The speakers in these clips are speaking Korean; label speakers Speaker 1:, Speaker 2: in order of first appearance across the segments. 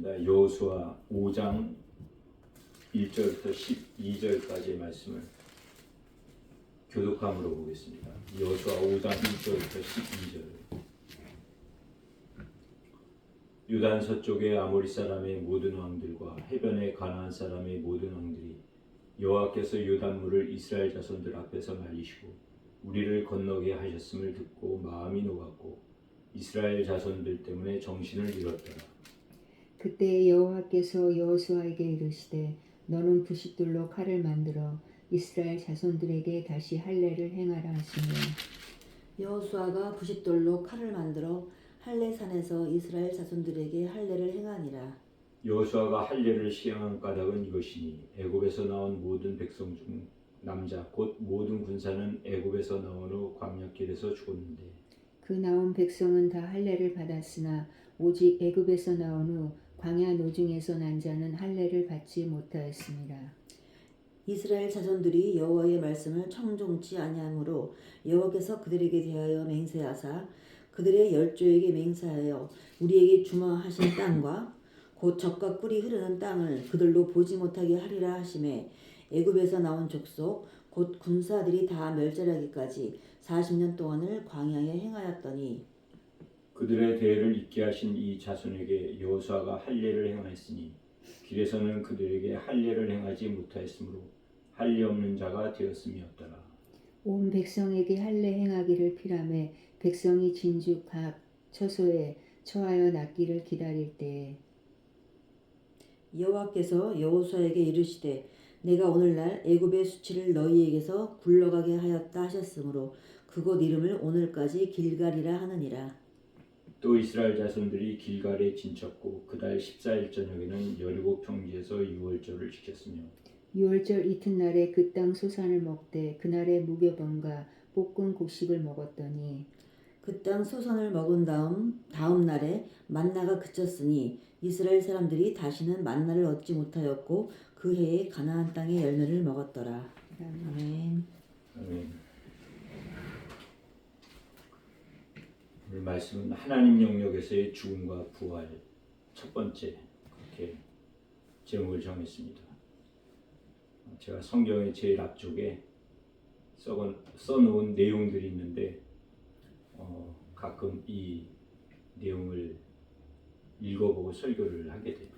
Speaker 1: 하겠습니다. 여호수아 5장 1절부터 12절까지의 말씀을 교독함으로 보겠습니다. 여호수아 5장 1절부터 12절. 유단 서쪽의 아모리 사람의 모든 왕들과 해변의 가나안 사람의 모든 왕들이 여호와께서 요단물을 이스라엘 자손들 앞에서 말리시고 우리를 건너게 하셨음을 듣고 마음이 녹았고 이스라엘 자손들 때문에 정신을 잃었더라.
Speaker 2: 그때 여호와께서 여호수아에게 이르시되 너는 부싯돌로 칼을 만들어 이스라엘 자손들에게 다시 할례를 행하라 하시며
Speaker 3: 여호수아가 부싯돌로 칼을 만들어 할례산에서 이스라엘 자손들에게 할례를 행하니라.
Speaker 1: 여호수아가 할례를 시행한 까닭은 이것이니 애굽에서 나온 모든 백성 중 남자 곧 모든 군사는 애굽에서 나온 후 광야길에서 죽었는데
Speaker 2: 그 나온 백성은 다 할례를 받았으나 오직 애굽에서 나온 후 광야 노중에서 난 자는 할례를 받지 못하였습니다.
Speaker 3: 이스라엘 자손들이 여호와의 말씀을 청종치 아니하므로 여호와께서 그들에게 대하여 맹세하사 그들의 열조에게 맹세하여 우리에게 주마하신 땅과 곧 젖과 꿀이 흐르는 땅을 그들로 보지 못하게 하리라 하시매 애굽에서 나온 족속 곧 군사들이 다 멸절하기까지 40년 동안을 광야에 행하였더니
Speaker 1: 그들의 대를 잇게 하신 이 자손에게 여호수아가 할례를 행하였으니 길에서는 그들에게 할례를 행하지 못하였으므로 할례 없는 자가 되었음이었더라.
Speaker 2: 온 백성에게 할례 행하기를 피라매 백성이 진주 각 처소에 처하여 낫기를 기다릴 때에
Speaker 3: 여호와께서 여호수아에게 이르시되 내가 오늘날 애굽의 수치를 너희에게서 굴러가게 하였다 하셨으므로 그곳 이름을 오늘까지 길갈이라 하느니라.
Speaker 1: 또 이스라엘 자손들이 길갈에 진쳤고 그달 14일 저녁에는 여리고 평지에서 유월절을 지켰으며
Speaker 2: 유월절 이튿날에 그 땅 소산을 먹되 그날에 무교병과 볶은 곡식을 먹었더니
Speaker 3: 그 땅 소선을 먹은 다음 날에 만나가 그쳤으니 이스라엘 사람들이 다시는 만나를 얻지 못하였고 그 해에 가나안 땅의 열매를 먹었더라. 아멘.
Speaker 1: 아멘. 오늘 말씀은 하나님 영역에서의 죽음과 부활 첫 번째 그렇게 제목을 정했습니다. 제가 성경의 제일 앞쪽에 써놓은 내용들이 있는데 가끔 이 내용을 읽어보고 설교를 하게 돼요.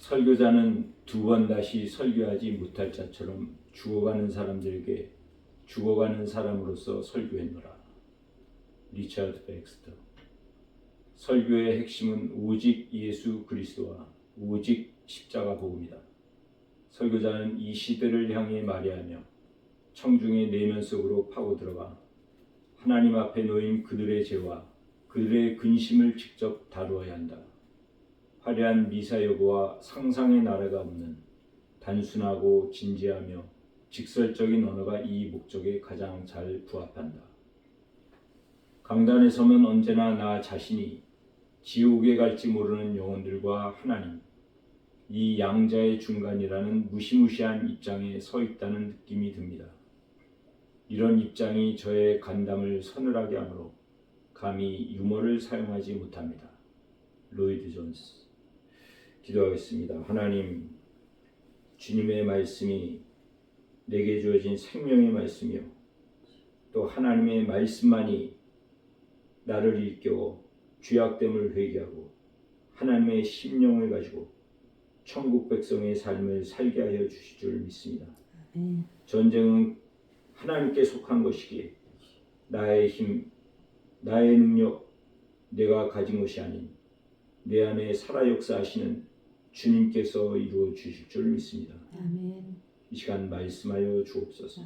Speaker 1: 설교자는 두 번 다시 설교하지 못할 자처럼 죽어가는 사람들에게 죽어가는 사람으로서 설교했노라. 리처드 백스터. 설교의 핵심은 오직 예수 그리스도와 오직 십자가 복음이다. 설교자는 이 시대를 향해 말해하며 청중의 내면 속으로 파고들어가 하나님 앞에 놓인 그들의 죄와 그들의 근심을 직접 다루어야 한다. 화려한 미사 여부와 상상의 나래가 없는 단순하고 진지하며 직설적인 언어가 이 목적에 가장 잘 부합한다. 강단에 서면 언제나 나 자신이 지옥에 갈지 모르는 영혼들과 하나님, 이 양자의 중간이라는 무시무시한 입장에 서 있다는 느낌이 듭니다. 이런 입장이 저의 간담을 서늘하게 하므로 감히 유머를 사용하지 못합니다. 로이드 존스. 기도하겠습니다. 하나님, 주님의 말씀이 내게 주어진 생명의 말씀이요 또 하나님의 말씀만이 나를 일깨워 죄악됨을 회개하고 하나님의 심령을 가지고 천국 백성의 삶을 살게 하여 주실 줄 믿습니다. 전쟁은 하나님께 속한 것이기에 나의 힘, 나의 능력, 내가 가진 것이 아닌 내 안에 살아 역사하시는 주님께서 이루어 주실 줄 믿습니다.
Speaker 3: 아멘.
Speaker 1: 이 시간 말씀하여 주옵소서.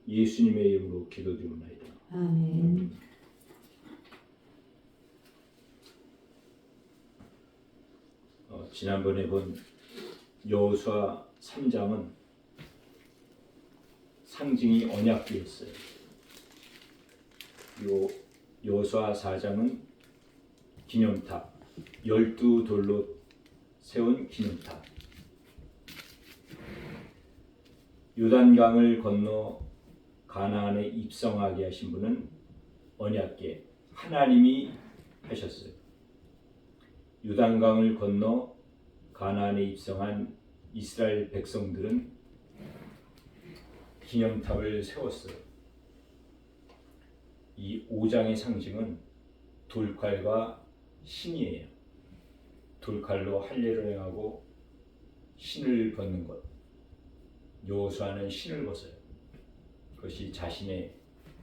Speaker 1: 예수님의 이름으로 기도드리옵나이다.
Speaker 3: 아멘.
Speaker 1: 지난번에 본 여호수아 3장은 상징이 언약궤였어요. 그리고 여호수아 4장은 기념탑, 12돌로 세운 기념탑. 요단강을 건너 가나안에 입성하게 하신 분은 언약궤, 하나님이 하셨어요. 요단강을 건너 가나안에 입성한 이스라엘 백성들은 기념탑을 세웠어요. 이 5장의 상징은 돌칼과 신이에요. 돌칼로 할례를 행하고 신을 벗는 것. 여호수아는 신을 벗어요. 그것이 자신의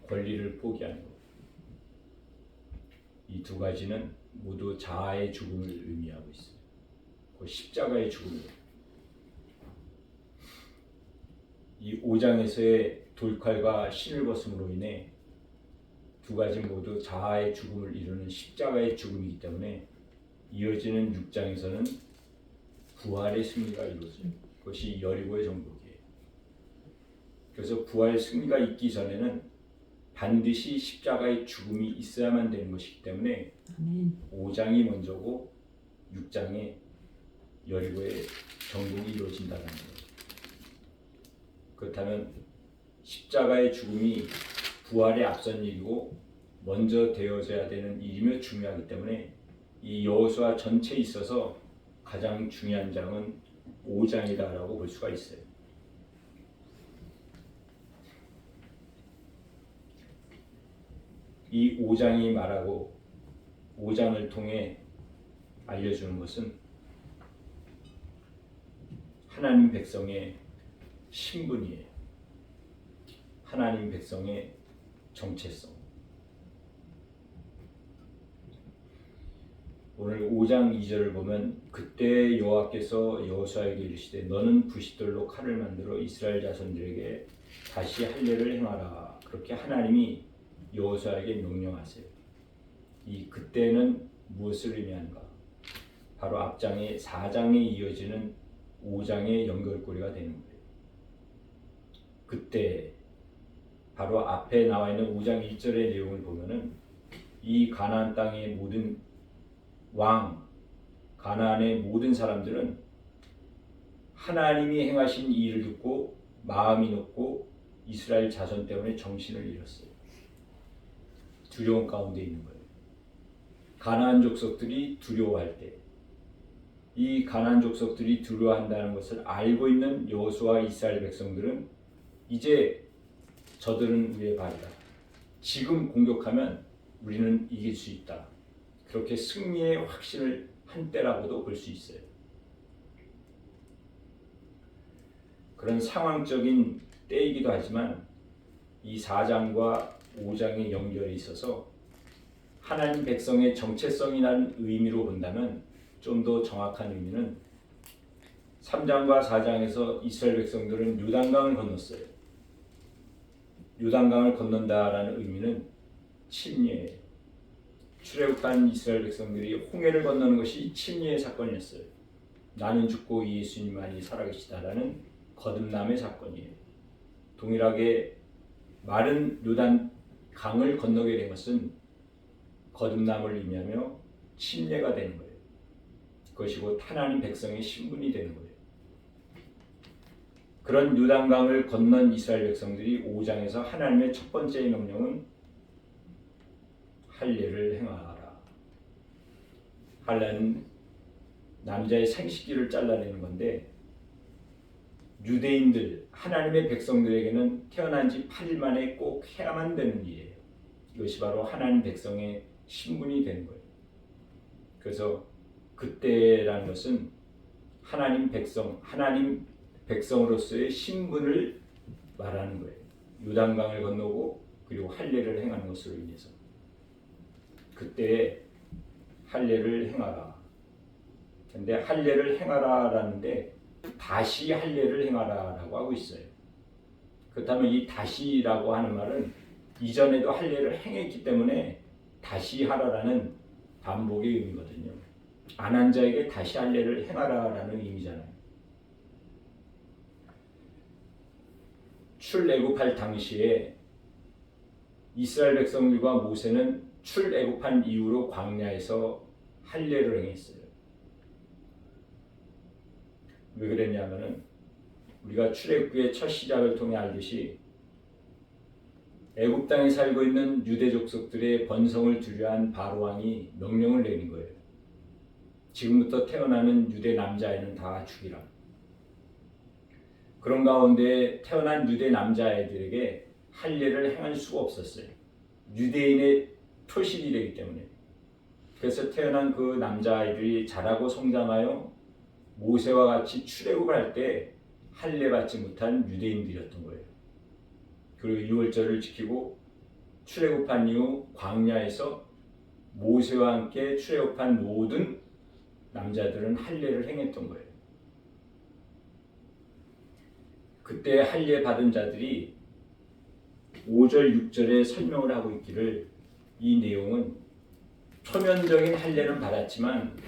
Speaker 1: 권리를 포기하는 것. 이 두 가지는 모두 자아의 죽음을 의미하고 있어요. 그 십자가의 죽음이에요. 이 5장에서의 돌칼과 신을 벗음으로 인해 두 가지 모두 자아의 죽음을 이루는 십자가의 죽음이기 때문에 이어지는 6장에서는 부활의 승리가 이루어져요. 그것이 여리고의 정복이에요. 그래서 부활 승리가 있기 전에는 반드시 십자가의 죽음이 있어야만 되는 것이기 때문에
Speaker 3: 아멘.
Speaker 1: 5장이 먼저고 6장에 여리고의 정복이 이루어진다는 거예요. 그렇다면 십자가의 죽음이 부활에 앞선 일이고 먼저 되어져야 되는 일이며 중요하기 때문에 이 여호수아 전체에 있어서 가장 중요한 장은 5장이다라고 볼 수가 있어요. 이 5장이 말하고 5장을 통해 알려주는 것은 하나님 백성의 신분이에요. 하나님 백성의 정체성. 오늘 5장 2절을 보면 그때 여호와께서 여호수아에게 이르시되 너는 부싯돌로 칼을 만들어 이스라엘 자손들에게 다시 할례를 행하라. 그렇게 하나님이 여호수아에게 명령하세요. 이 그때는 무엇을 의미하는가? 바로 앞장의 4장에 이어지는 5장의 연결고리가 되는 거예요. 그때 바로 앞에 나와 있는 5장 1절의 내용을 보면은 이 가나안 땅의 모든 왕, 가나안의 모든 사람들은 하나님이 행하신 이 일을 듣고 마음이 높고 이스라엘 자손 때문에 정신을 잃었어요. 두려움 가운데 있는 거예요. 가나안 족속들이 두려워할 때, 이 가나안 족속들이 두려워한다는 것을 알고 있는 여호수아와 이스라엘 백성들은 이제 저들은 우리의 발이다. 지금 공격하면 우리는 이길 수 있다. 그렇게 승리의 확신을 한 때라고도 볼 수 있어요. 그런 상황적인 때이기도 하지만 이 4장과 5장의 연결이 있어서 하나님 백성의 정체성이라는 의미로 본다면 좀 더 정확한 의미는 3장과 4장에서 이스라엘 백성들은 요단강을 건넜어요. 요단강을 건넌다라는 의미는 침례예요. 출애굽한 이스라엘 백성들이 홍해를 건너는 것이 침례의 사건이었어요. 나는 죽고 예수님만이 살아계시다라는 거듭남의 사건이에요. 동일하게 마른 요단 강을 건너게 된 것은 거듭남을 의미하며 침례가 되는 거예요. 그것이 곧 하나님 백성의 신분이 되는 거예요. 그런 요단강을 건넌 이스라엘 백성들이 5장에서 하나님의 첫 번째 명령은 할례를 행하라. 할례는 남자의 생식기를 잘라내는 건데 유대인들, 하나님의 백성들에게는 태어난 지 8일 만에 꼭 해야만 되는 일이에요. 이것이 바로 하나님 백성의 신분이 되는 거예요. 그래서 그때라는 것은 하나님 백성으로서의 신분을 말하는 거예요. 요단강을 건너고 그리고 할례를 행하는 것으로 인해서 그때 할례를 행하라. 근데 할례를 행하라라는데 다시 할례를 행하라라고 하고 있어요. 그렇다면 이 다시라고 하는 말은 이전에도 할례를 행했기 때문에 다시 하라라는 반복의 의미거든요. 안 한 자에게 다시 할례를 행하라라는 의미잖아요. 출애굽할 당시에 이스라엘 백성들과 모세는 출애굽한 이후로 광야에서 할례를 행했어요. 왜 그랬냐면은 우리가 출애굽의 첫 시작을 통해 알듯이 애굽 땅에 살고 있는 유대 족속들의 번성을 두려워한 바로 왕이 명령을 내린 거예요. 지금부터 태어나는 유대 남자아이는 다 죽이라. 그런 가운데 태어난 유대 남자아이들에게 할례를 행할 수가 없었어요. 유대인의 표식이 되기 때문에. 그래서 태어난 그 남자아이들이 자라고 성장하여 모세와 같이 출애굽을 할 때 할례 받지 못한 유대인들이었던 거예요. 그리고 유월절을 지키고 출애굽한 이후 광야에서 모세와 함께 출애굽한 모든 남자들은 할례를 행했던 거예요. 그때 할례 받은 자들이 5절, 6절에 설명을 하고 있기를 이 내용은 표면적인 할례는 받았지만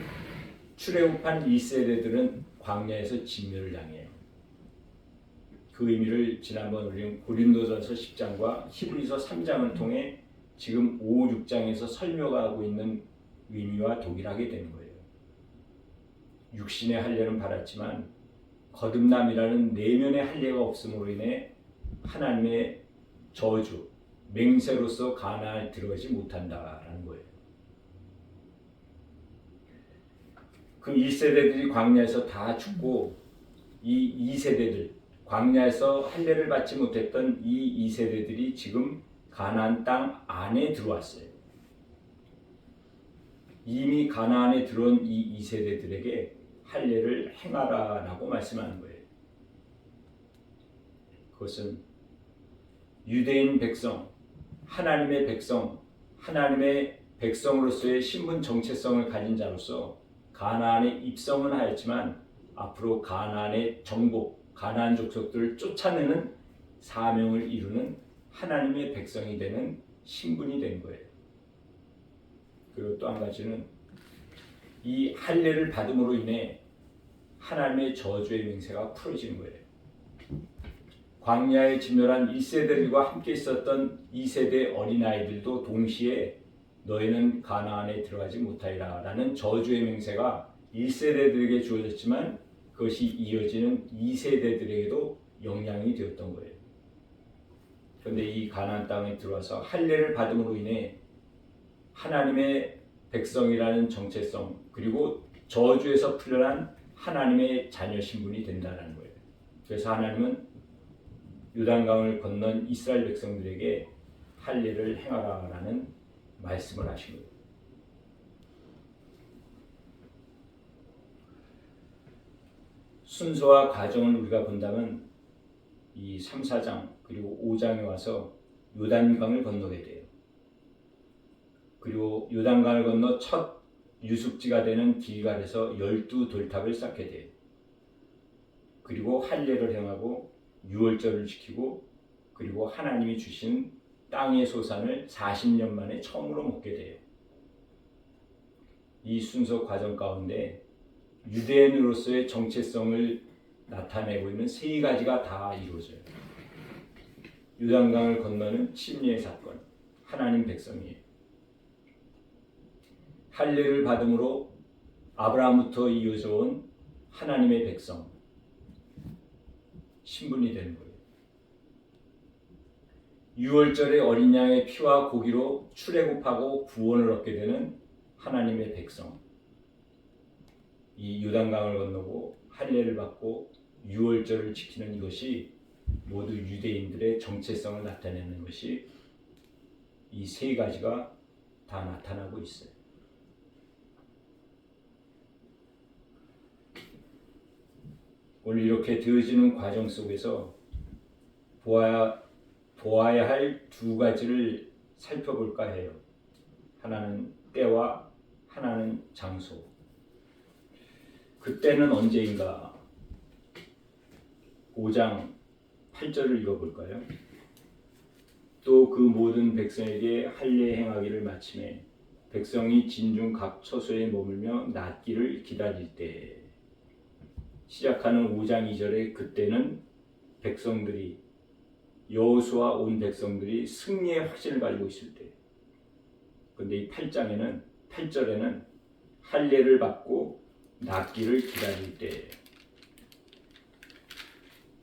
Speaker 1: 출애굽한 1세대들은 광야에서 진멸을 당해요. 그 의미를 지난번 우리는 고린도전서 10장과 히브리서 3장을 통해 지금 5, 6장에서 설명하고 있는 의미와 동일하게 되는 거예요. 육신의 할례는 받았지만 거듭남이라는 내면의 할례가 없음으로 인해 하나님의 저주, 맹세로서 가나안에 들어가지 못한다라는 거예요. 그 1세대들이 광야에서 다 죽고 이 2세대들, 광야에서 할례를 받지 못했던 이 2세대들이 지금 가나안 땅 안에 들어왔어요. 이미 가나안에 들어온 이 2세대들에게 할례를 행하라라고 말씀하는 거예요. 그것은 유대인 백성, 하나님의 백성, 하나님의 백성으로서의 신분 정체성을 가진 자로서 가나안에 입성은 하였지만 앞으로 가나안의 정복, 가나안 족속들을 쫓아내는 사명을 이루는 하나님의 백성이 되는 신분이 된 거예요. 그리고 또 한 가지는 이 할례를 받음으로 인해 하나님의 저주의 맹세가 풀어지는 거예요. 광야에 진멸한 1세대들과 함께 있었던 2세대 어린아이들도 동시에 너희는 가나안에 들어가지 못하리라 라는 저주의 맹세가 1세대들에게 주어졌지만 그것이 이어지는 2세대들에게도 영향이 되었던 거예요. 그런데 이 가나안 땅에 들어와서 할례를 받음으로 인해 하나님의 백성이라는 정체성 그리고 저주에서 풀려난 하나님의 자녀 신분이 된다는 거예요. 그래서 하나님은 요단강을 건넌 이스라엘 백성들에게 할례를 행하라라는 말씀을 하신 거예요. 순서와 과정을 우리가 본다면 이 3, 4장 그리고 5장에 와서 요단강을 건너게 돼요. 그리고 요단강을 건너 첫 유숙지가 되는 길갈에서 12돌탑을 쌓게 돼요. 그리고 할례를 행하고 유월절을 지키고 그리고 하나님이 주신 땅의 소산을 40년 만에 처음으로 먹게 돼요. 이 순서 과정 가운데 유대인으로서의 정체성을 나타내고 있는 세 가지가 다 이루어져요. 요단강을 건너는 침례의 사건, 하나님 백성이에요. 할례를 받음으로 아브라함부터 이어져 온 하나님의 백성, 신분이 되는 거예요. 유월절의 어린 양의 피와 고기로 출애굽하고 구원을 얻게 되는 하나님의 백성. 이 요단강을 건너고 할례를 받고 유월절을 지키는 이것이 모두 유대인들의 정체성을 나타내는 것이 이 세 가지가 다 나타나고 있어요. 오늘 이렇게 되어지는 과정 속에서 보아야 할 두 가지를 살펴볼까 해요. 하나는 때와 하나는 장소. 그때는 언제인가? 5장 8절을 읽어볼까요? 또 그 모든 백성에게 할례 행하기를 마침에 백성이 진중 각 처소에 머물며 낫기를 기다릴 때 시작하는 5장 2절에 그때는 백성들이 여호수아 온 백성들이 승리의 확신을 가지고 있을 때. 그런데 이 8절에는 할례를 받고 낫기를 기다릴 때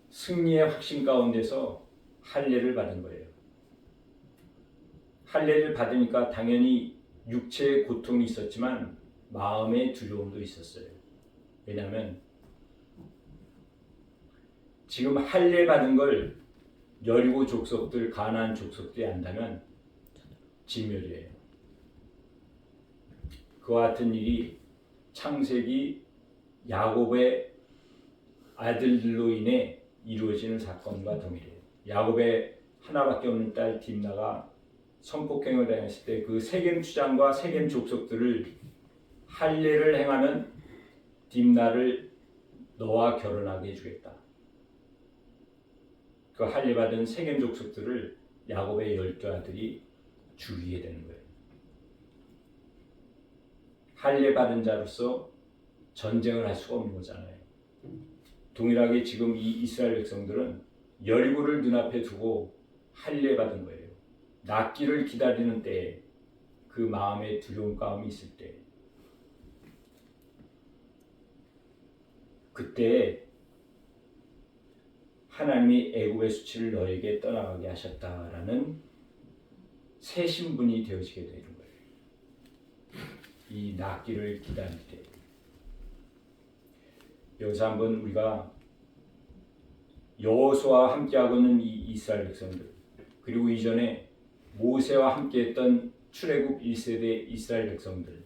Speaker 1: 승리의 확신 가운데서 할례를 받은 거예요. 할례를 받으니까 당연히 육체의 고통이 있었지만 마음의 두려움도 있었어요. 왜냐하면 지금 할례 받은 걸 여리고 족속들, 가나안 족속들이 안다면 진멸이에요. 그와 같은 일이 창세기 야곱의 아들들로 인해 이루어지는 사건과 동일해요. 야곱의 하나밖에 없는 딸 딥나가 성폭행을 당했을 때 그 세겜 추장과 세겜 족속들을 할례를 행하면 딥나를 너와 결혼하게 해주겠다. 그 할례 받은 세겜 족속들을 야곱의 12 아들이 죽이게 되는 거예요. 할례 받은 자로서 전쟁을 할 수가 없는 거잖아요. 동일하게 지금 이 이스라엘 백성들은 여리고를 눈앞에 두고 할례 받은 거예요. 낫기를 기다리는 때에 그 마음의 두려움감이 있을 때 그때 하나님이 애굽의 수치를 너에게 떠나가게 하셨다라는 새 신분이 되어지게 되는 거예요. 이 낫기를 기다릴 때 여기서 한번 우리가 여호수아와 함께하고는 이 이스라엘 백성들 그리고 이전에 모세와 함께했던 출애굽 1세대 이스라엘 백성들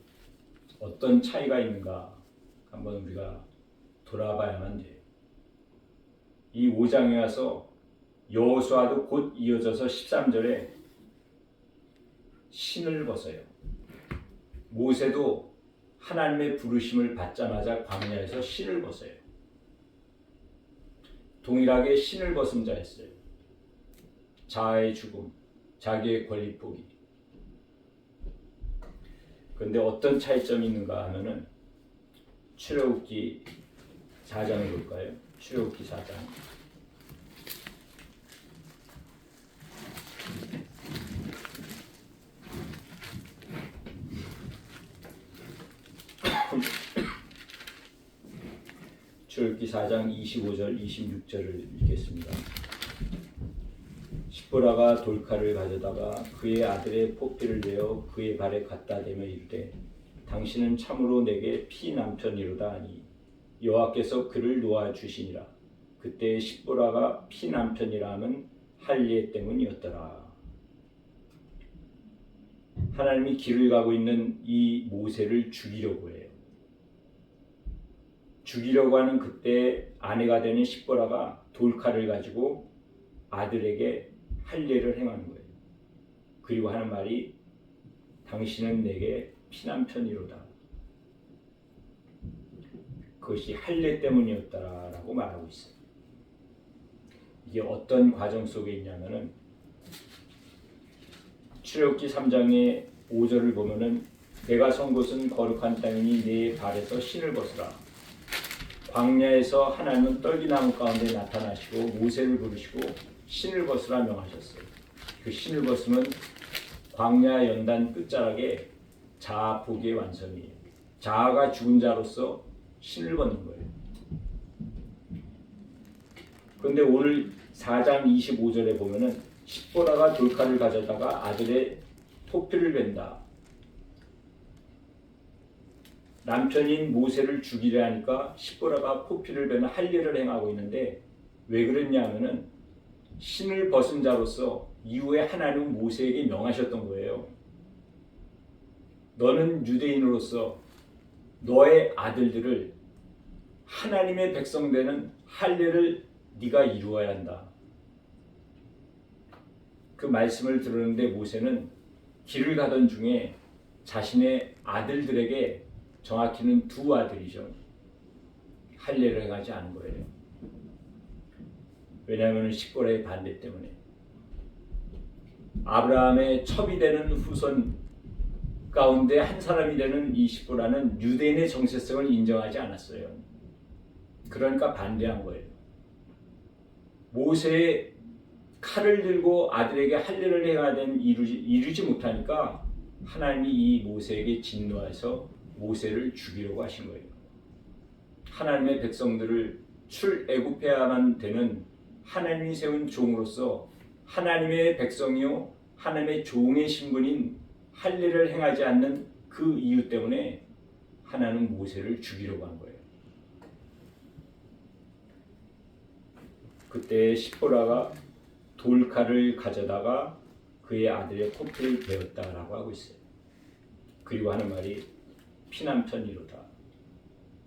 Speaker 1: 어떤 차이가 있는가 한번 우리가 돌아봐야만 돼요. 이 5장에 와서 여호수아도 곧 이어져서 13절에 신을 벗어요. 모세도 하나님의 부르심을 받자마자 광야에서 신을 벗어요. 동일하게 신을 벗은 자였어요. 자아의 죽음, 자기의 권리 포기. 그런데 어떤 차이점이 있는가 하면은 출애굽기 4장을 볼까요? 출애굽기 4장. 출애굽기 4장 25절 26절을 읽겠습니다. 십보라가 돌칼을 가져다가 그의 아들의 포피를 내어 그의 발에 갖다 대며 이르되 당신은 참으로 내게 피남편이로다 하니 여호와께서 그를 놓아 주시니라. 그때 십보라가 피남편이라 하면 할례 때문이었더라. 하나님이 길을 가고 있는 이 모세를 죽이려고 해요. 죽이려고 하는 그때 아내가 되는 십보라가 돌칼을 가지고 아들에게 할례를 행하는 거예요. 그리고 하는 말이 당신은 내게 피남편이로다. 그것이 할례 때문이었다라고 말하고 있어요. 이게 어떤 과정 속에 있냐면은 출애굽기 3장의 5절을 보면은 내가 선 곳은 거룩한 땅이니 내 발에서 신을 벗으라. 광야에서 하나님은 떨기나무 가운데 나타나시고 모세를 부르시고 신을 벗으라 명하셨어요. 그 신을 벗으면 광야 연단 끝자락에 자아 포기의 완성이에요. 자아가 죽은 자로서 신을 벗는 거예요. 그런데 오늘 4장 25절에 보면은 십보라가 돌칼을 가져다가 아들의 토피를 벤다. 남편인 모세를 죽이려 하니까 십보라가 포피를 베는 할례를 행하고 있는데 왜 그랬냐면은 신을 벗은 자로서 이후에 하나님은 모세에게 명하셨던 거예요. 너는 유대인으로서 너의 아들들을 하나님의 백성 되는 할례를 네가 이루어야 한다. 그 말씀을 들었는데 모세는 길을 가던 중에 자신의 아들들에게 정확히는 2 아들이죠. 할례를 행하지 않은 거예요. 왜냐하면 십보라의 반대 때문에. 아브라함의 첩이 되는 후손 가운데 한 사람이 되는 이 십보라는 유대인의 정체성을 인정하지 않았어요. 그러니까 반대한 거예요. 모세의 칼을 들고 아들에게 할례를 해야 되는 이루지 못하니까 하나님이 이 모세에게 진노해서 모세를 죽이려고 하신 거예요. 하나님의 백성들을 출애굽해야만 되는 하나님이 세운 종으로서 하나님의 백성이요 하나님의 종의 신분인 할례를 행하지 않는 그 이유 때문에 하나는 모세를 죽이려고 한 거예요. 그때 시포라가 돌칼을 가져다가 그의 아들의 코피를 베었다라고 하고 있어요. 그리고 하는 말이 피난편이로다.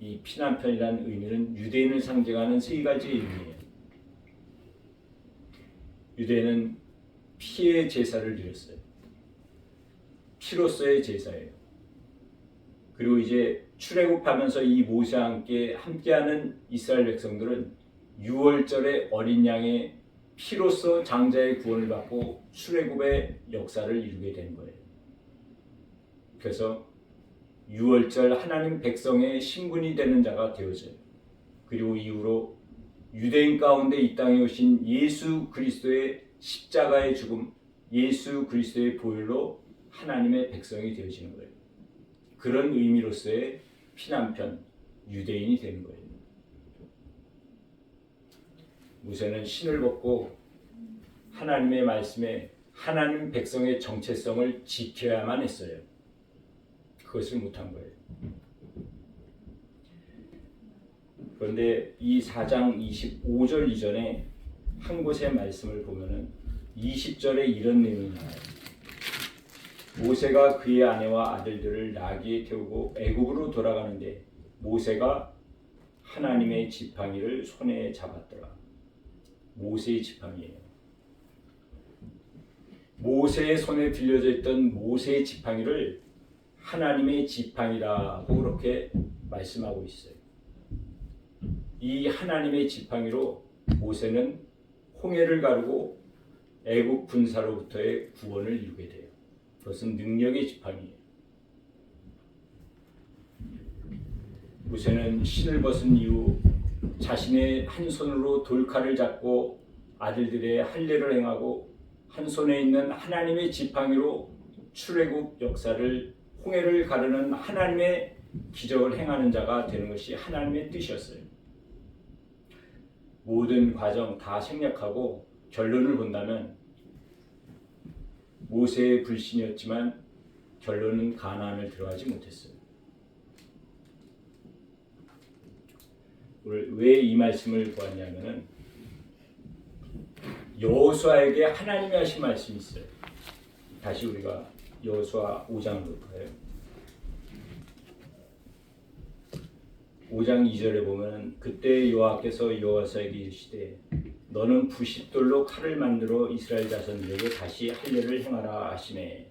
Speaker 1: 이 피난편이라는 의미는 유대인을 상징하는 세 가지의 의미예요. 유대인은 피의 제사를 드렸어요. 피로서의 제사예요. 그리고 이제 출애굽하면서 이 모세와 함께하는 이스라엘 백성들은 6월절에 어린 양의 피로서 장자의 구원을 받고 출애굽의 역사를 이루게 된 거예요. 그래서 6월절 하나님 백성의 신분이 되는 자가 되어져요. 그리고 이후로 유대인 가운데 이 땅에 오신 예수 그리스도의 십자가의 죽음, 예수 그리스도의 보혈로 하나님의 백성이 되어지는 거예요. 그런 의미로서의 피난편, 유대인이 되는 거예요. 모세는 신을 벗고 하나님의 말씀에 하나님 백성의 정체성을 지켜야만 했어요. 그것을 못한 거예요. 그런데 이 4장 25절 이전에 한 곳의 말씀을 보면은 20절에 이런 내용이 나와요. 모세가 그의 아내와 아들들을 나귀에 태우고 애굽으로 돌아가는데 모세가 하나님의 지팡이를 손에 잡았더라. 모세의 지팡이예요. 모세의 손에 들려져 있던 모세의 지팡이를 하나님의 지팡이라고 그렇게 말씀하고 있어요. 이 하나님의 지팡이로 모세는 홍해를 가르고 애굽 군사로부터의 구원을 이루게 돼요. 그것은 능력의 지팡이예요. 모세는 신을 벗은 이후 자신의 한 손으로 돌칼을 잡고 아들들의 할례를 행하고 한 손에 있는 하나님의 지팡이로 출애굽 역사를 홍해를 가르는 하나님의 기적을 행하는 자가 되는 것이 하나님의 뜻이었어요. 모든 과정 다 생략하고 결론을 본다면 모세의 불신이었지만 결론은 가나안을 들어가지 못했어요. 왜 이 말씀을 보았냐면은 여호수아에게 하나님이 하신 말씀이 있어요. 다시 우리가 여호수아 5장으로 가요. 5장 2절에 보면 그때 여호와께서 여호수아에게 이르시되 너는 부싯돌로 칼을 만들어 이스라엘 자손들에게 다시 할례를 행하라 하시매.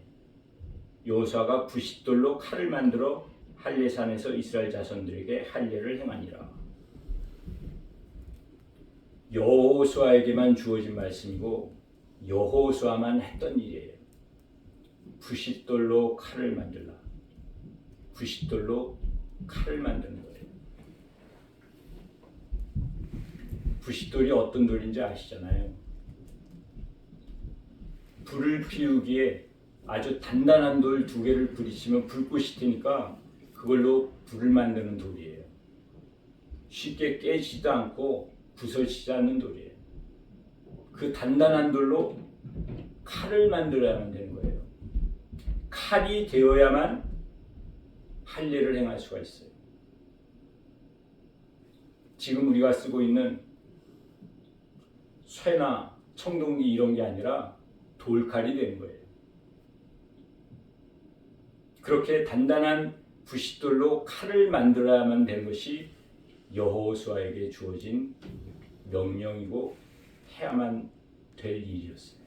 Speaker 1: 여호수아가 부싯돌로 칼을 만들어 할례산에서 이스라엘 자손들에게 할례를 행하니라. 여호수아에게만 주어진 말씀이고 여호수아만 했던 일이에요. 부싯돌로 칼을 만들라. 부싯돌로 칼을 만드는 거예요. 부싯돌이 어떤 돌인지 아시잖아요. 불을 피우기에 아주 단단한 돌 2개를 부딪히면 불꽃이 튀니까 그걸로 불을 만드는 돌이에요. 쉽게 깨지도 않고 부서지지 않는 돌이에요. 그 단단한 돌로 칼을 만들어야만 되는 거예요. 칼이 되어야만 할례를 행할 수가 있어요. 지금 우리가 쓰고 있는 쇠나 청동기 이런 게 아니라 돌칼이 되는 거예요. 그렇게 단단한 부싯돌로 칼을 만들어야만 되는 것이 여호수아에게 주어진 명령이고 해야만 될 일이었어요.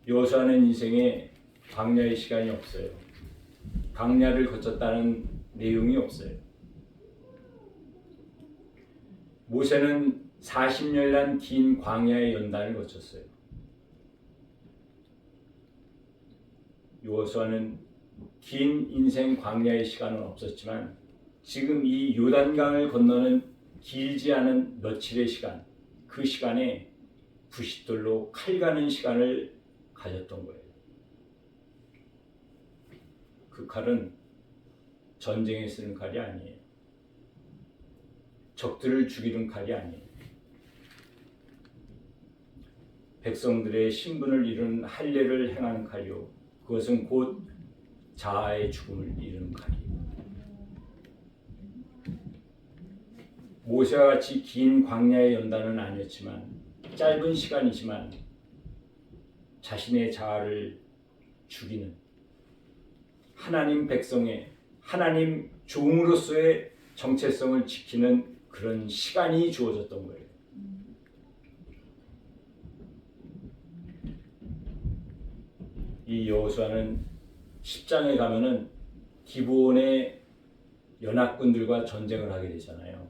Speaker 1: 여호수아는 인생에 광야의 시간이 없어요. 광야를 거쳤다는 내용이 없어요. 모세는 40년이란 긴 광야의 연단을 거쳤어요. 여호수아는 긴 인생 광야의 시간은 없었지만 지금 이 요단강을 건너는 길지 않은 며칠의 시간, 그 시간에 부싯돌로 칼 가는 시간을 가졌던 거예요. 그 칼은 전쟁에 쓰는 칼이 아니에요. 적들을 죽이는 칼이 아니에요. 백성들의 신분을 이루는 할례를 행하는 칼이요. 그것은 곧 자아의 죽음을 이루는 칼이에요. 모세와 같이 긴 광야의 연단은 아니었지만 짧은 시간이지만 자신의 자아를 죽이는 하나님 백성의 하나님 종으로서의 정체성을 지키는 그런 시간이 주어졌던 거예요. 이 여호수아는 10장에 가면은 기브온의 연합군들과 전쟁을 하게 되잖아요.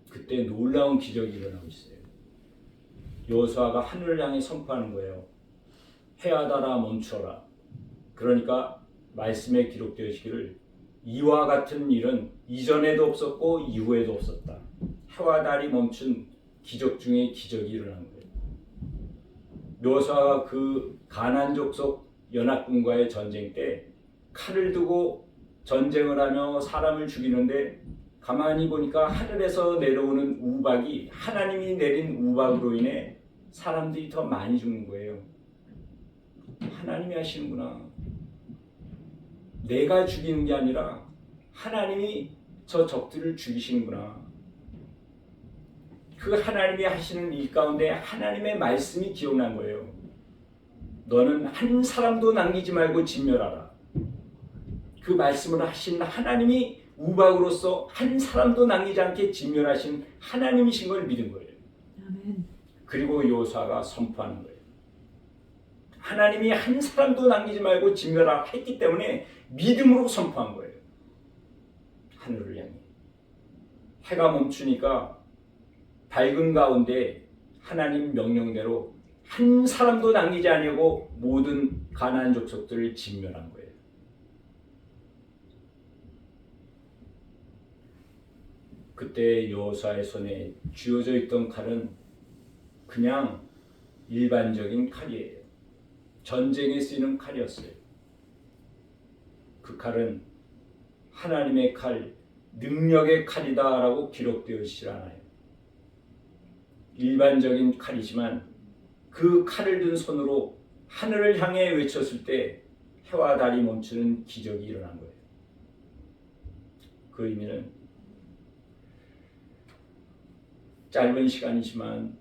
Speaker 1: 그때 놀라운 기적이 일어나고 있어요. 여호수아가 하늘을 향해 선포하는 거예요. 해와 달아 멈춰라. 그러니까 말씀에 기록되어지기를 이와 같은 일은 이전에도 없었고 이후에도 없었다. 해와 달이 멈춘 기적 중에 기적이 일어난 거예요. 여호수아가 그 가나안 족속 연합군과의 전쟁 때 칼을 두고 전쟁을 하며 사람을 죽이는데 가만히 보니까 하늘에서 내려오는 우박이 하나님이 내린 우박으로 인해 사람들이 더 많이 죽는 거예요. 하나님이 하시는구나. 내가 죽이는 게 아니라 하나님이 저 적들을 죽이시는구나. 그 하나님이 하시는 일 가운데 하나님의 말씀이 기억난 거예요. 너는 한 사람도 남기지 말고 진멸하라. 그 말씀을 하신 하나님이 우박으로서 한 사람도 남기지 않게 진멸하신 하나님이신 걸 믿은 거예요.
Speaker 3: 아멘.
Speaker 1: 그리고 여호수아가 선포하는 거예요. 하나님이 한 사람도 남기지 말고 진멸하라 했기 때문에 믿음으로 선포한 거예요. 하늘을 향해. 해가 멈추니까 밝은 가운데 하나님 명령대로 한 사람도 남기지 아니하고 모든 가나안 족속들을 진멸한 거예요. 그때 여호수아의 손에 쥐어져 있던 칼은 그냥 일반적인 칼이에요. 전쟁에 쓰이는 칼이었어요. 그 칼은 하나님의 칼, 능력의 칼이다라고 기록되어지질 않아요. 일반적인 칼이지만 그 칼을 든 손으로 하늘을 향해 외쳤을 때 해와 달이 멈추는 기적이 일어난 거예요. 그 의미는 짧은 시간이지만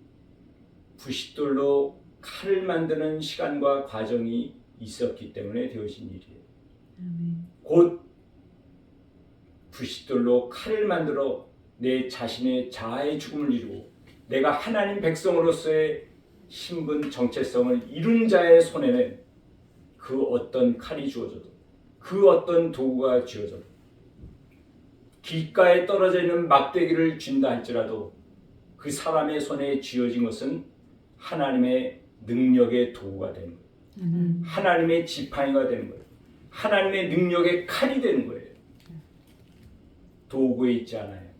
Speaker 1: 부싯돌로 칼을 만드는 시간과 과정이 있었기 때문에 되어진 일이에요. 곧 부싯돌로 칼을 만들어 내 자신의 자아의 죽음을 이루고 내가 하나님 백성으로서의 신분 정체성을 이룬 자의 손에는 그 어떤 칼이 주어져도 그 어떤 도구가 쥐어져도 길가에 떨어져 있는 막대기를 쥔다 할지라도 그 사람의 손에 쥐어진 것은 하나님의 능력의 도구가 되는 거예요. 하나님의 지팡이가 되는 거예요. 하나님의 능력의 칼이 되는 거예요. 도구에 있지 않아요.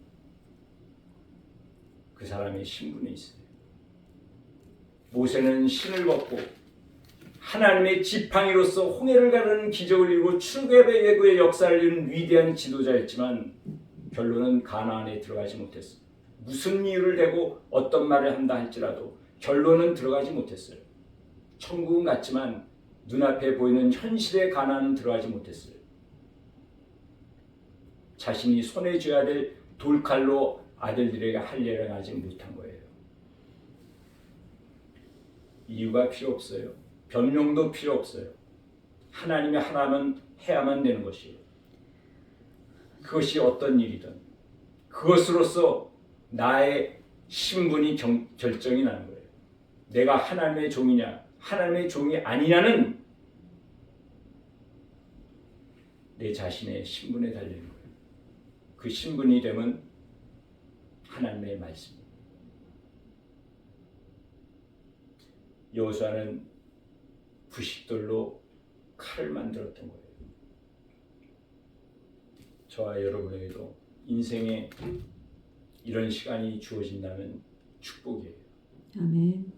Speaker 1: 그 사람의 신분에 있어요. 모세는 신을 벗고 하나님의 지팡이로서 홍해를 가르는 기적을 이루고 출애굽의 역사를 이룬 위대한 지도자였지만 결론은 가나안에 들어가지 못했어요. 무슨 이유를 대고 어떤 말을 한다 할지라도 결론은 들어가지 못했어요. 천국은 같지만 눈앞에 보이는 현실의 가나안은 들어가지 못했어요. 자신이 손에 쥐어야 될 돌칼로 아들들에게 할례를 하지 못한 거예요. 이유가 필요 없어요. 변명도 필요 없어요. 하나님이 하나만 해야만 되는 것이에요. 그것이 어떤 일이든 그것으로서 나의 신분이 결정이 나는 거예요. 내가 하나님의 종이냐 하나님의 종이 아니냐는 내 자신의 신분에 달리는 거예요. 그 신분이 되면 하나님의 말씀입니다. 여호수아는 부싯돌로 칼을 만들었던 거예요. 저와 여러분에게도 인생에 이런 시간이 주어진다면 축복이에요.
Speaker 3: 아멘.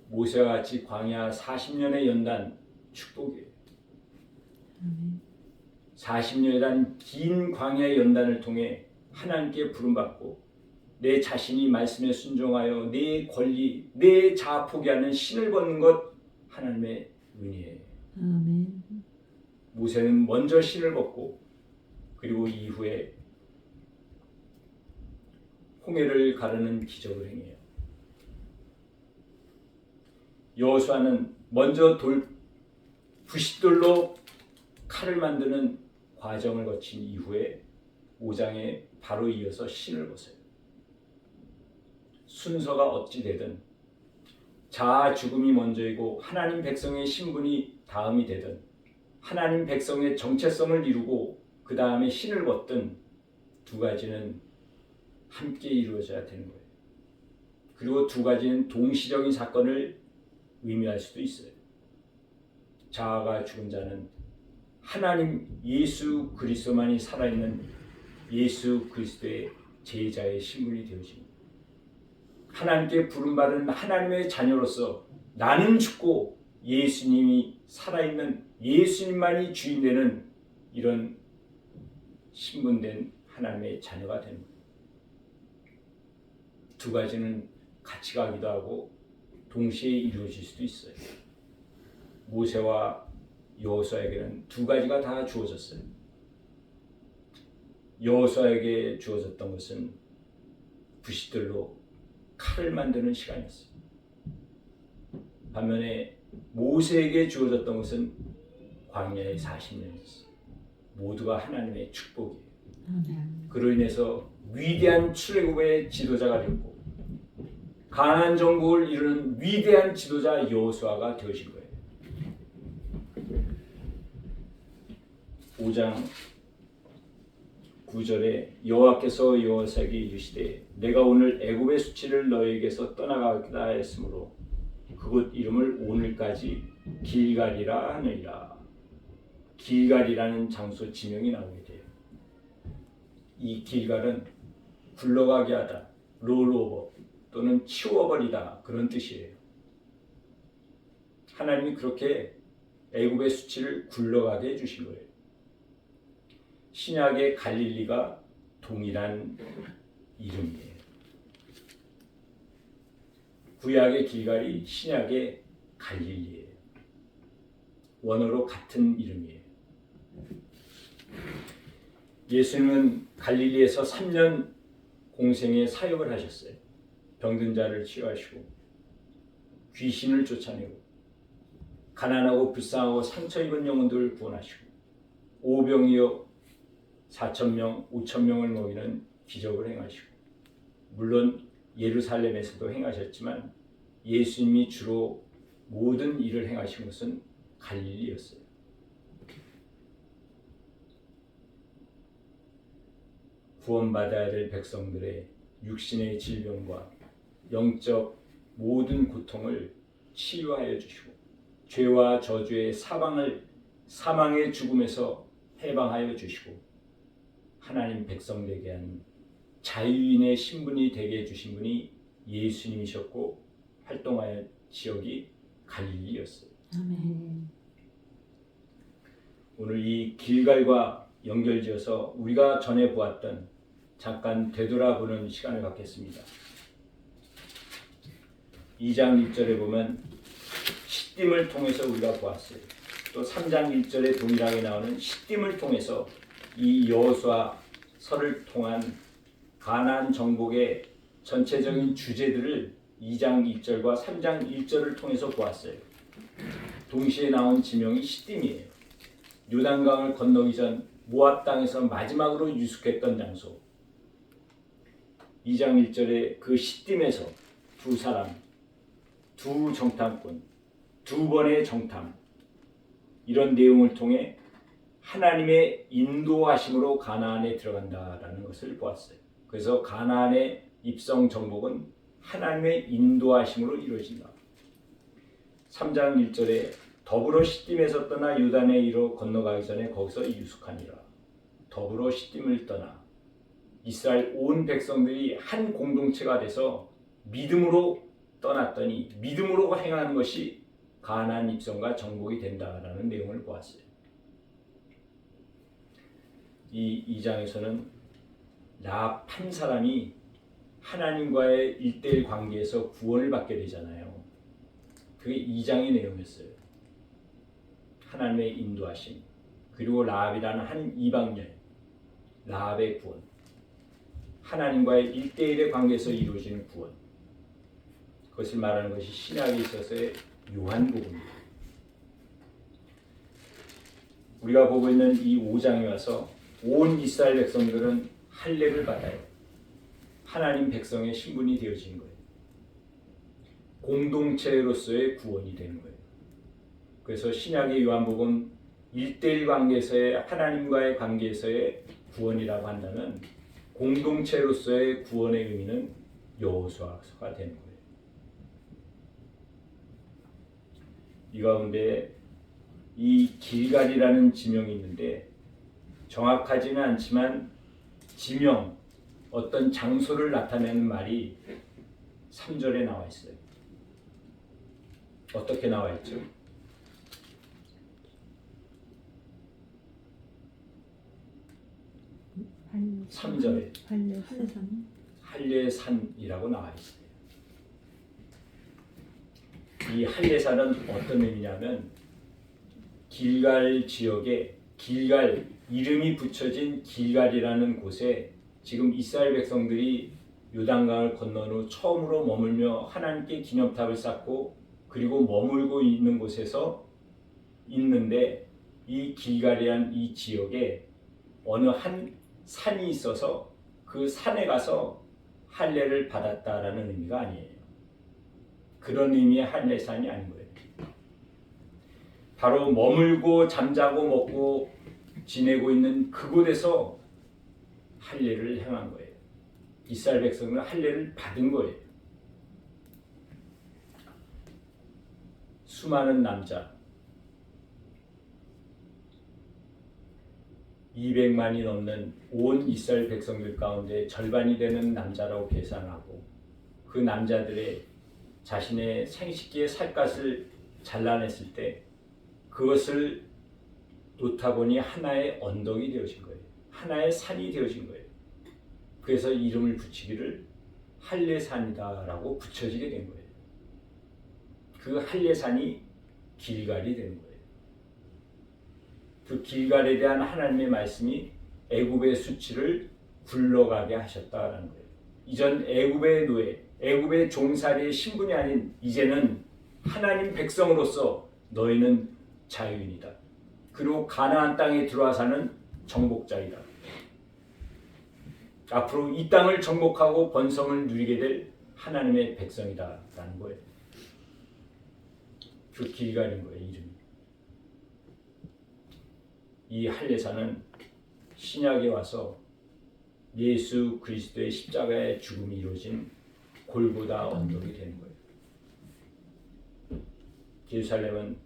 Speaker 1: 모세와 같이 광야 40년의 연단 축복이에요.
Speaker 3: 아멘.
Speaker 1: 40년에 대한 긴 광야의 연단을 통해 하나님께 부름받고 내 자신이 말씀에 순종하여 내 권리, 내 자아 포기하는 신을 벗는 것 하나님의 은혜예요.
Speaker 3: 아멘.
Speaker 1: 모세는 먼저 신을 벗고 그리고 이후에 홍해를 가르는 기적을 행해요. 여호수아는 먼저 부싯돌로 칼을 만드는 과정을 거친 이후에 5장에 바로 이어서 신을 벗어요. 순서가 어찌 되든 자아 죽음이 먼저이고 하나님 백성의 신분이 다음이 되든 하나님 백성의 정체성을 이루고 그 다음에 신을 벗든 두 가지는 함께 이루어져야 되는 거예요. 그리고 두 가지는 동시적인 사건을 의미할 수도 있어요. 자아가 죽은 자는 하나님 예수 그리스도만이 살아있는 예수 그리스도의 제자의 신분이 되어집니다. 하나님께 부름받은 하나님의 자녀로서 나는 죽고 예수님이 살아있는 예수님만이 주인되는 이런 신분된 하나님의 자녀가 되는 거예요. 두 가지는 같이 가기도 하고 동시에 이루어질 수도 있어요. 모세와 여호수아에게는 두 가지가 다 주어졌어요. 여호수아에게 주어졌던 것은 부싯돌로 칼을 만드는 시간이었어요. 반면에 모세에게 주어졌던 것은 광야의 40년이었어요. 모두가 하나님의 축복이에요. 그로 인해서 위대한 출애굽의 지도자가 되었고 가나안 정복을 이루는 위대한 지도자 여호수아가 되어진 거예요. 5장 9절에 여호와께서 여호수아에게 이르시되 내가 오늘 애굽의 수치를 너희에게서 떠나가겠다 했으므로 그곳 이름을 오늘까지 길갈이라 하느니라. 길갈이라는 장소 지명이 나오게 돼요. 이 길갈은 굴러가게 하다, 롤오버 또는 치워버리다 그런 뜻이에요. 하나님이 그렇게 애굽의 수치를 굴러가게 해주신 거예요. 신약의 갈릴리가 동일한 이름이에요. 구약의 길갈이 신약의 갈릴리예요. 원어로 같은 이름이에요. 예수님은 갈릴리에서 3년 공생의 사역을 하셨어요. 병든 자를 치유하시고 귀신을 쫓아내고 가난하고 불쌍하고 상처 입은 영혼들을 구원하시고 오병이어 4,000명, 5,000명을 먹이는 기적을 행하시고 물론 예루살렘에서도 행하셨지만 예수님이 주로 모든 일을 행하신 것은 갈릴리였어요. 구원받아야 될 백성들의 육신의 질병과 영적 모든 고통을 치유하여 주시고 죄와 저주의 사망의 죽음에서 해방하여 주시고 하나님 백성들에게 한 자유인의 신분이 되게 해주신 분이 예수님이셨고 활동하여 지역이 갈릴리였어요.
Speaker 3: 아멘.
Speaker 1: 오늘 이 길갈과 연결지어서 우리가 전에 보았던 잠깐 되돌아보는 시간을 갖겠습니다. 2장 1절에 보면 시딤을 통해서 우리가 보았어요. 또 3장 1절에 동일하게 나오는 시딤을 통해서 이 여호수아서를 통한 가나안 정복의 전체적인 주제들을 2장 1절과 3장 1절을 통해서 보았어요. 동시에 나온 지명이 시딤이에요. 요단강을 건너기 전 모압 땅에서 마지막으로 유숙했던 장소. 2장 1절에 그 시딤에서 두 사람, 두 정탐꾼, 두 번의 정탐 이런 내용을 통해 하나님의 인도하심으로 가나안에 들어간다라는 것을 보았어요. 그래서 가나안의 입성 정복은 하나님의 인도하심으로 이루어진다. 3장 1절에 더불어 시딤에서 떠나 요단에 이르러 건너가기 전에 거기서 유숙하니라. 더불어 시딤을 떠나 이스라엘 온 백성들이 한 공동체가 돼서 믿음으로 떠났더니 믿음으로 행하는 것이 가나안 입성과 정복이 된다라는 내용을 보았어요. 이 2장에서는 라합 한 사람이 하나님과의 1:1 관계에서 구원을 받게 되잖아요. 그게 2장의 내용이었어요. 하나님의 인도하심. 그리고 라합이라는 한 이방 여인, 라합의 구원, 하나님과의 1대1의 관계에서 이루어지는 구원, 그것을 말하는 것이 신약에 있어서의 요한복음입니다. 우리가 보고 있는 이 5장에 와서 온 이스라엘 백성들은 할례를 받아요. 하나님 백성의 신분이 되어진 거예요. 공동체로서의 구원이 되는 거예요. 그래서 신약의 요한복음 1대1 관계에서의 하나님과의 관계에서의 구원이라고 한다면 공동체로서의 구원의 의미는 여호수아서가 되는 거예요. 이 가운데 이 길갈이라는 지명이 있는데 정확하지는 않지만 지명, 어떤 장소를 나타내는 말이 3절에 나와 있어요. 어떻게 나와 있죠?
Speaker 2: 할례.
Speaker 1: 3절에
Speaker 3: 할례산.
Speaker 1: 할례산이라고 나와 있어요. 이 할례산은 어떤 의미냐면 길갈 지역에 길갈 이름이 붙여진 길갈이라는 곳에 지금 이스라엘 백성들이 요단강을 건넌 후 처음으로 머물며 하나님께 기념탑을 쌓고 그리고 머물고 있는 곳에서 있는데 이 길갈이란 이 지역에 어느 한 산이 있어서 그 산에 가서 할례를 받았다라는 의미가 아니에요. 그런 의미의 할례산이 아닌 거예요. 바로 머물고 잠자고 먹고 지내고 있는 그곳에서 할례를 행한 거예요. 이스라엘 백성은 할례를 받은 거예요. 수많은 남자 200만이 넘는 온 이스라엘 백성들 가운데 절반이 되는 남자라고 계산하고 그 남자들의 자신의 생식기의 살갗을 잘라냈을 때 그것을 놓다 보니 하나의 언덕이 되어진 거예요. 하나의 산이 되어진 거예요. 그래서 이름을 붙이기를 할례산이다라고 붙여지게 된 거예요. 그 할례산이 길갈이 되는 거예요. 그 길갈에 대한 하나님의 말씀이 애굽의 수치를 굴러가게 하셨다라는 거예요. 이전 애굽의 노예, 애굽의 종살이의 신분이 아닌 이제는 하나님 백성으로서 너희는 자유인이다. 그리고 가나안 땅에 들어와 사는 정복자이다. 앞으로 이 땅을 정복하고 번성을 누리게 될 하나님의 백성이다라는 거예요. 그 길갈인 거예요, 이름이. 이 할례산은 신약에 와서 예수 그리스도의 십자가의 죽음이 이루어진 골고다 언덕이 되는 거예요. 예루살렘은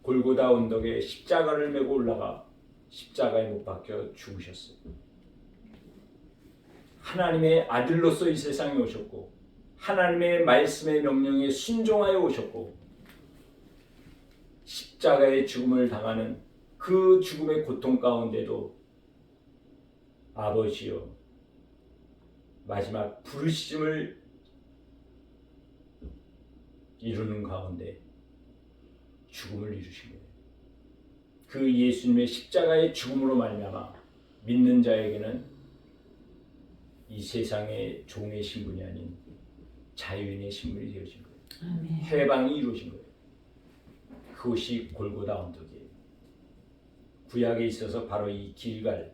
Speaker 1: 골고다 언덕에 십자가를 메고 올라가 십자가에 못 박혀 죽으셨어요. 하나님의 아들로서 이 세상에 오셨고 하나님의 말씀의 명령에 순종하여 오셨고 십자가의 죽음을 당하는 그 죽음의 고통 가운데도 아버지여 마지막 부르심을 이루는 가운데 죽음을 이루신 거예요. 그 예수님의 십자가의 죽음으로 말미암아 믿는 자에게는 이 세상의 종의 신분이 아닌 자유인의 신분이 되어진 거예요.
Speaker 3: 아멘.
Speaker 1: 해방이 이루어진 거예요. 그것이 골고다 언덕이에요. 구약에 있어서 바로 이 길갈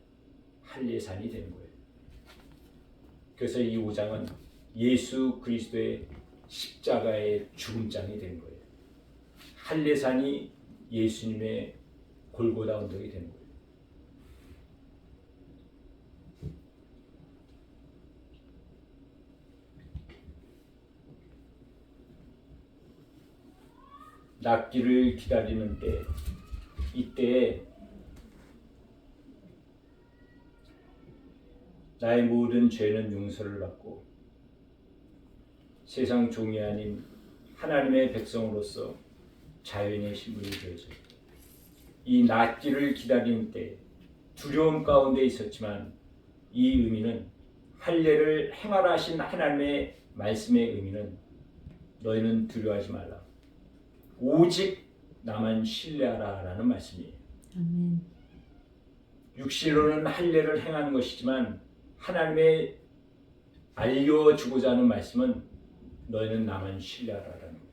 Speaker 1: 할례산이 되는 거예요. 그래서 이 5장은 예수 그리스도의 십자가의 죽음장이 되는 거예요. 할례산이 예수님의 골고다 언덕이 되는 거예요. 낫기를 기다리는 때, 이때에 나의 모든 죄는 용서를 받고 세상 종이 아닌 하나님의 백성으로서 자유인의 신분이 되어져요. 이 낫기를 기다리는 때 두려움 가운데 있었지만 이 의미는 할례를 행하라 하신 하나님의 말씀의 의미는 너희는 두려워하지 말라. 오직 나만 신뢰하라 라는 말씀이에요.
Speaker 3: 아멘.
Speaker 1: 육신으로는 할례를 행하는 것이지만 하나님의 알려주고자 하는 말씀은 너희는 나만 신뢰하라라는 거예요.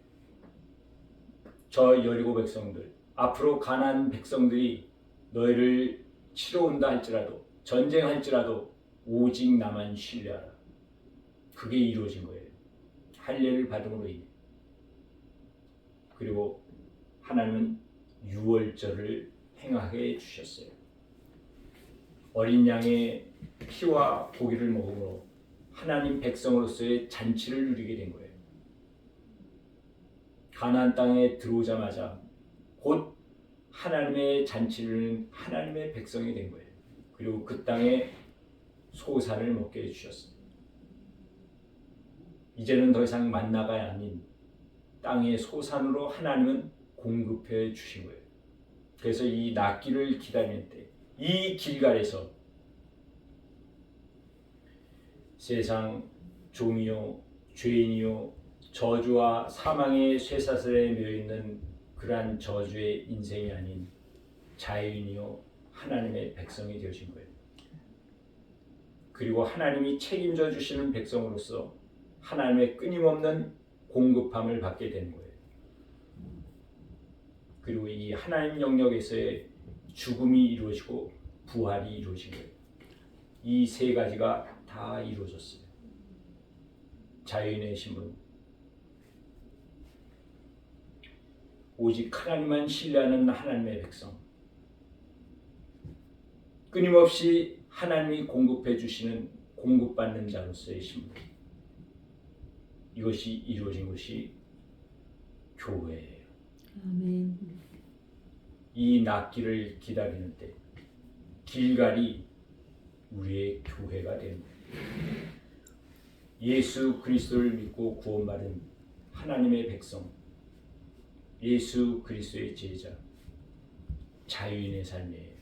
Speaker 1: 저 여리고 백성들, 앞으로 가나안 백성들이 너희를 치러 온다 할지라도, 전쟁할지라도 오직 나만 신뢰하라. 그게 이루어진 거예요. 할례를 받음으로 인해. 그리고 하나님은 유월절을 행하게 해주셨어요. 어린 양의 피와 고기를 먹음으로 하나님 백성으로서의 잔치를 누리게 된 거예요. 가나안 땅에 들어오자마자 곧 하나님의 잔치를 하나님의 백성이 된 거예요. 그리고 그 땅에 소산을 먹게 해주셨어요. 이제는 더 이상 만나가 아닌 땅의 소산으로 하나님은 공급해 주신 거예요. 그래서 이 낫기를 기다리는 때, 이 길갈에서 세상 종이요, 죄인이요, 저주와 사망의 쇠사슬에 매여있는 그러한 저주의 인생이 아닌 자유인이요, 하나님의 백성이 되어진 거예요. 그리고 하나님이 책임져 주시는 백성으로서 하나님의 끊임없는 공급함을 받게 되는 거예요. 그리고 이 하나님 영역에서의 죽음이 이루어지고 부활이 이루어진 거예요. 이 세 가지가 다 이루어졌어요. 자유인의 신분, 오직 하나님만 신뢰하는 하나님의 백성, 끊임없이 하나님이 공급해 주시는 공급받는 자로서의 신분, 이것이 이루어진 것이 교회예요.
Speaker 3: 아멘.
Speaker 1: 이 낫기를 기다리는 때 길갈이 우리의 교회가 되는 거예요. 예수 그리스도를 믿고 구원받은 하나님의 백성, 예수 그리스도의 제자, 자유인의 삶이에요.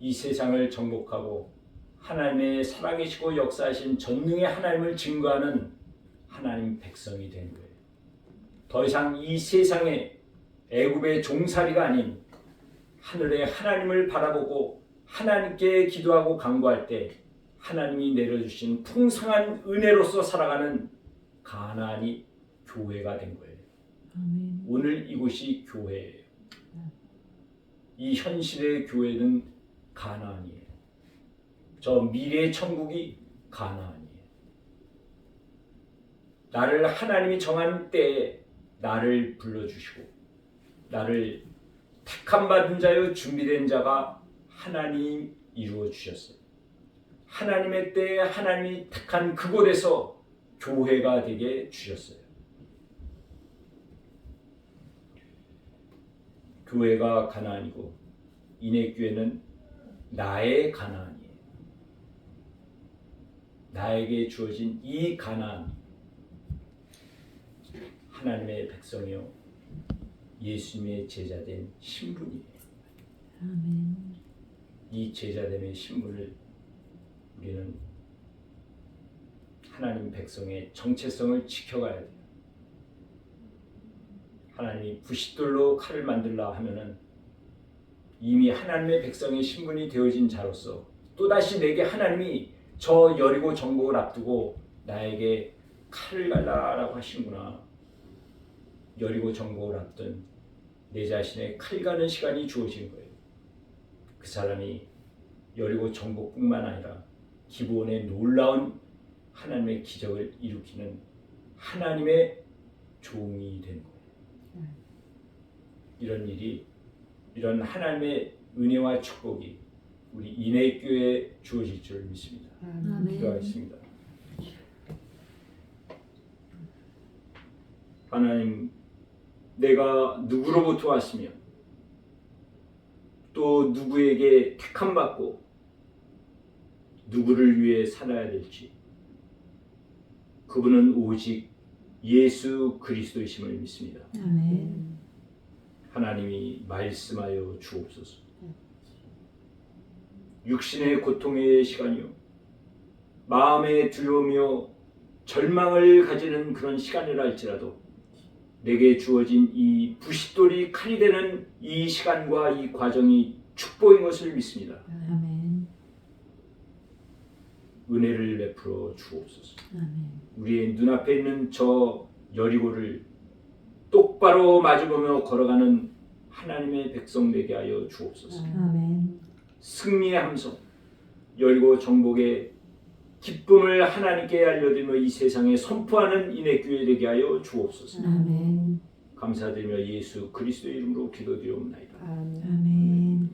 Speaker 1: 이 세상을 정복하고 하나님의 살아계시고 역사하신 전능의 하나님을 증거하는 하나님 백성이 된 거예요. 더 이상 이 세상에 애굽의 종살이가 아닌 하늘의 하나님을 바라보고 하나님께 기도하고 간구할 때 하나님이 내려주신 풍성한 은혜로서 살아가는 가나안이 교회가 된 거예요.
Speaker 3: 아멘.
Speaker 1: 오늘 이곳이 교회예요. 이 현실의 교회는 가나안이에요. 저 미래의 천국이 가나안이에요. 나를 하나님이 정한 때에 나를 불러주시고 나를 택함 받은 자여 준비된 자가 하나님 이루어 주셨어요. 하나님의 때에 하나님이 택한 그곳에서 교회가 되게 주셨어요. 교회가 가나안이고 인애교회는 나의 가나안이에요. 나에게 주어진 이 가나안, 하나님의 백성이요 예수님의 제자된 신분이에요.
Speaker 3: 아멘.
Speaker 1: 이 제자됨의 신분을 우리는 하나님 백성의 정체성을 지켜가야 돼요. 하나님이 부싯돌로 칼을 만들라 하면은 이미 하나님의 백성의 신분이 되어진 자로서 또다시 내게 하나님이 저 여리고 정복을 앞두고 나에게 칼을 갈라라고 하시는구나. 여리고 정복을 앞둔 내 자신의 칼 가는 시간이 주어진 거예요. 그 사람이 여리고 정복뿐만 아니라 기브온의 놀라운 하나님의 기적을 일으키는 하나님의 종이 된 거예요. 이런 일이, 이런 하나님의 은혜와 축복이 우리 인애교회에 주어질 줄 믿습니다.
Speaker 3: 아멘.
Speaker 1: 기도하겠습니다. 하나님, 내가 누구로부터 왔으며 또 누구에게 택함 받고 누구를 위해 살아야 될지, 그분은 오직 예수 그리스도이심을 믿습니다.
Speaker 3: 아멘.
Speaker 1: 하나님이 말씀하여 주옵소서. 육신의 고통의 시간이요, 마음의 두려움이요, 절망을 가지는 그런 시간이라 할지라도 내게 주어진 이 부싯돌이 칼이 되는 이 시간과 이 과정이 축복인 것을 믿습니다.
Speaker 3: 아멘.
Speaker 1: 은혜를 베풀어 주옵소서.
Speaker 3: 아멘.
Speaker 1: 우리의 눈앞에 있는 저 여리고를 똑바로 마주보며 걸어가는 하나님의 백성 되게 하여 주옵소서.
Speaker 3: 아멘.
Speaker 1: 승리의 함성, 여리고 정복의 기쁨을 하나님께 알려드리며 이 세상에 선포하는 인내교회 되게 하여 주옵소서.
Speaker 3: 아멘.
Speaker 1: 감사드리며 예수 그리스도의 이름으로 기도드리옵나이다.
Speaker 2: 아멘.
Speaker 3: 아멘.